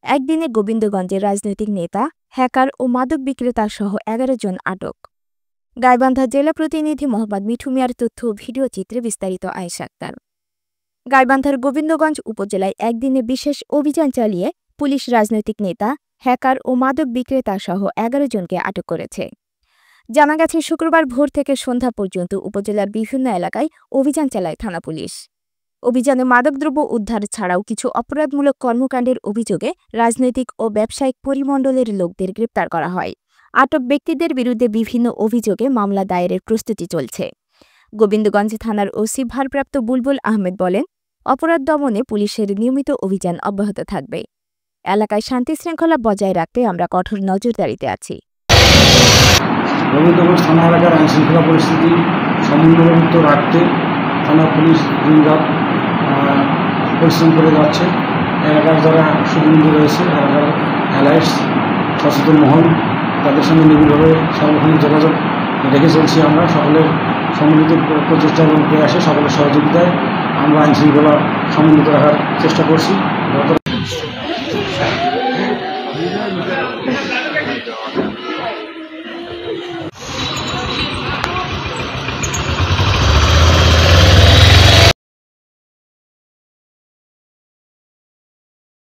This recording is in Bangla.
একদিনে গোবিন্দগঞ্জের রাজনৈতিক নেতা, হ্যাকার ও মাদক বিক্রেতা সহ ১১ জন আটক। গাইবান্ধা জেলা প্রতিনিধি মোহাম্মদ মিঠু মিয়ার তথ্য ও ভিডিও চিত্রে বিস্তারিত আয়েশা আক্তার। গাইবান্ধার গোবিন্দগঞ্জ উপজেলায় একদিনে বিশেষ অভিযান চালিয়ে পুলিশ রাজনৈতিক নেতা, হ্যাকার ও মাদক বিক্রেতা সহ ১১ জনকে আটক করেছে। জানা গেছে, শুক্রবার ভোর থেকে সন্ধ্যা পর্যন্ত উপজেলার বিভিন্ন এলাকায় অভিযান চালায় থানা পুলিশ। অভিযানে মাদকদ্রব্য উদ্ধার ছাড়াও কিছু অপরাধমূলক কর্মকাণ্ডের অভিযোগে রাজনৈতিক ও ব্যবসায়িক পরিমণ্ডলের লোকদের গ্রেপ্তার করা হয়। আটক ব্যক্তিদের বিরুদ্ধে বিভিন্ন অভিযোগে মামলা দায়েরের প্রস্তুতি চলছে। গোবিন্দগঞ্জ থানার ওসি ভারপ্রাপ্ত বুলবুল আহমেদ বলেন, অপরাধ দমনে পুলিশের নিয়মিত অভিযান অব্যাহত থাকবে। এলাকায় শান্তি শৃঙ্খলা বজায় রাখতে আমরা কঠোর নজরদারিতে আছি। গোবিন্দগঞ্জ থানা এলাকার আইনশৃঙ্খলা পরিস্থিতি সমুন্নত রাখতে থানা পুলিশ দিনরাত পরিশ্রম করে যাচ্ছে। এলাকার যারা সুবিধা রয়েছে, এলাকার অ্যালায়েন্স সচেতন মহল, তাদের সঙ্গে নিবিড়ভাবে সার্বক্ষণিক যোগাযোগ রেখে চলছি। আমরা সকলের সম্মিলিত প্রচেষ্টা এবং প্রয়াসে সকলের সহযোগিতায় আমরা আইনশৃঙ্খলা সমন্বিত রাখার চেষ্টা করছি।